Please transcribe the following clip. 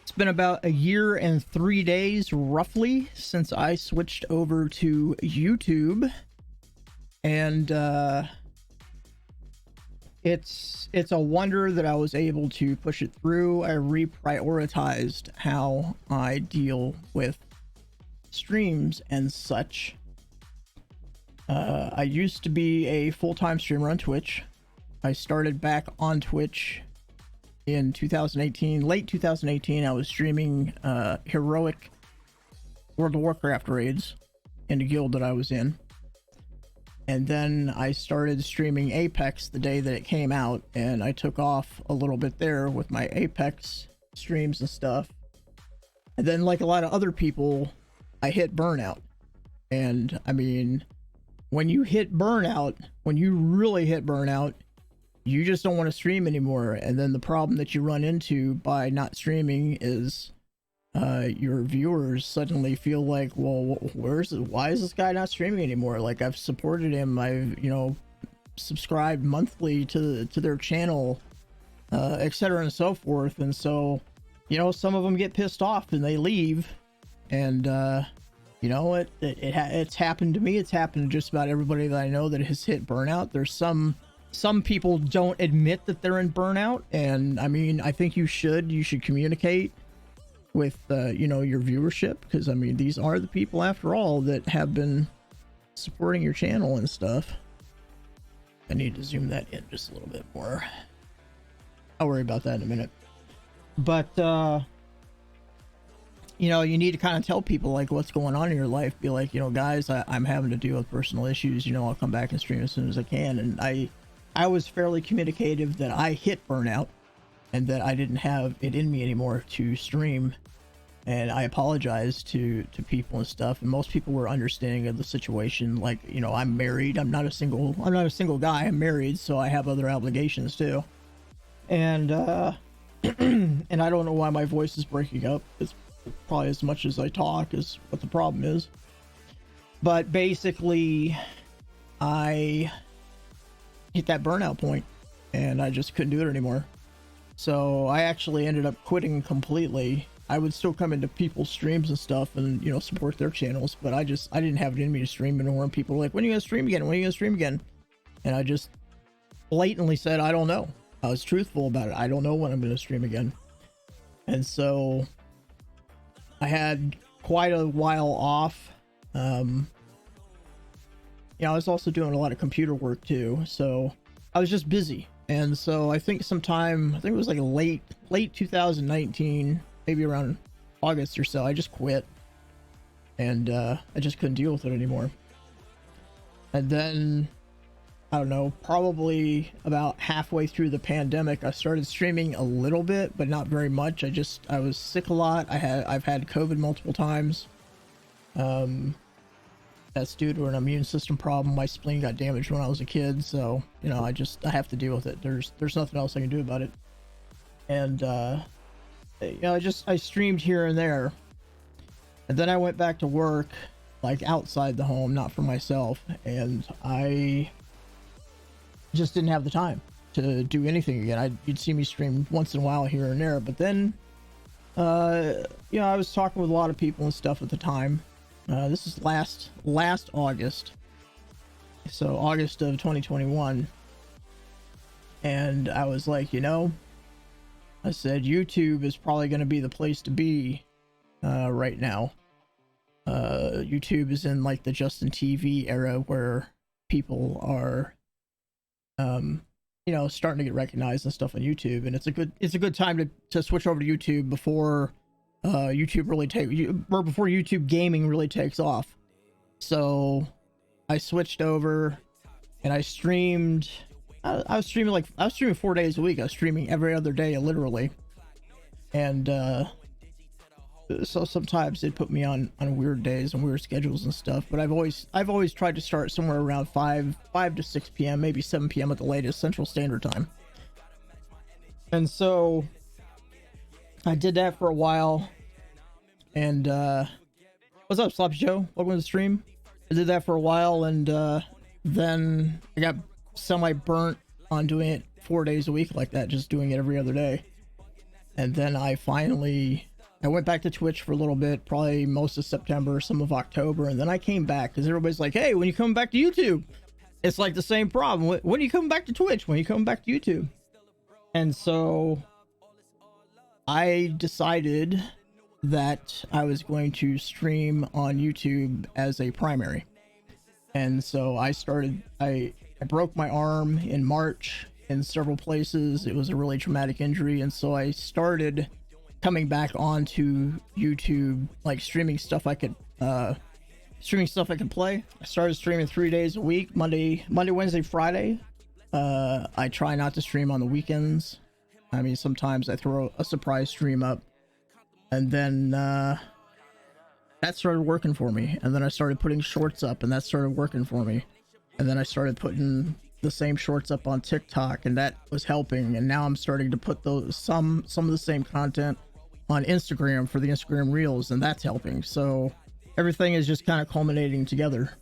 It's been about a year and 3 days, roughly, since I switched over to YouTube, and it's a wonder that I was able to push it through. I reprioritized how I deal with streams and such. I used to be a full-time streamer on Twitch. I started back on Twitch in 2018, late 2018. I was streaming heroic World of Warcraft raids in a guild that I was in, and then I started streaming Apex the day that it came out, and I took off a little bit there with my Apex streams and stuff. And then, like a lot of other people, I hit burnout. And I mean, when you hit burnout, when you really hit burnout, you just don't want to stream anymore. And then the problem that you run into by not streaming is your viewers suddenly feel like, well, why is this guy not streaming anymore? Like, I've supported him, I've, subscribed monthly to their channel, etc. and so forth. And so, some of them get pissed off and they leave. And it's happened to me. It's happened to just about everybody that I know that has hit burnout. There's some people don't admit that they're in burnout, and I mean, I think you should communicate with your viewership, because I mean, these are the people, after all, that have been supporting your channel and stuff. I need to zoom that in just a little bit more. I'll worry about that in a minute. But you need to kind of tell people like what's going on in your life. Be like, guys, I'm having to deal with personal issues. I'll come back and stream as soon as I can. And I was fairly communicative that I hit burnout and that I didn't have it in me anymore to stream. And I apologized to people and stuff. And most people were understanding of the situation. Like, I'm married. I'm not a single guy. I'm married, so I have other obligations too. And and I don't know why my voice is breaking up. It's probably as much as I talk is what the problem is. But basically, I hit that burnout point and I just couldn't do it anymore. So I actually ended up quitting completely. I would still come into people's streams and stuff and support their channels, but I didn't have it in me to stream anymore. And people were like, when are you gonna stream again? When are you gonna stream again? And I just blatantly said, I don't know. I was truthful about it. I don't know when I'm gonna stream again. And so I had quite a while off. I was also doing a lot of computer work too, so I was just busy. And so I think it was like late 2019, maybe around August or so, I just quit. And I just couldn't deal with it anymore. And then, I don't know, probably about halfway through the pandemic, I started streaming a little bit, but not very much. I was sick a lot. I've had COVID multiple times. That's due to an immune system problem. My spleen got damaged when I was a kid, so I have to deal with it. There's nothing else I can do about it. And I streamed here and there, and then I went back to work, like outside the home, not for myself, and I just didn't have the time to do anything again. You'd see me stream once in a while here and there, but then I was talking with a lot of people and stuff at the time. This is last August, so August of 2021, and I was like, I said YouTube is probably going to be the place to be right now. YouTube is in like the Justin TV era where people are starting to get recognized and stuff on YouTube, and it's a good time to switch over to YouTube before before YouTube gaming really takes off. So I switched over and I streamed. I was streaming 4 days a week. I was streaming every other day, literally. And so sometimes it put me on weird days and weird schedules and stuff, but I've always tried to start somewhere around 5 to 6 p.m., maybe 7 p.m. at the latest, Central Standard Time. And so I did that for a while. And what's up, Sloppy Joe? Welcome to the stream. I did that for a while, and then I got semi-burnt on doing it 4 days a week like that, just doing it every other day. And then I finally I went back to Twitch for a little bit, probably most of September, some of October, and then I came back because everybody's like, hey, when you coming back to YouTube? It's like the same problem. When are you coming back to Twitch? When are you coming back to YouTube? And so I decided that I was going to stream on YouTube as a primary. And so I broke my arm in March in several places. It was a really traumatic injury. And so I started coming back onto YouTube, like streaming stuff I could play. I started streaming 3 days a week, Monday, Wednesday, Friday. I try not to stream on the weekends. I mean, sometimes I throw a surprise stream up, and then that started working for me. And then I started putting shorts up, and that started working for me. And then I started putting the same shorts up on TikTok, and that was helping. And now I'm starting to put those some of the same content on Instagram for the Instagram Reels, and that's helping. So everything is just kind of culminating together.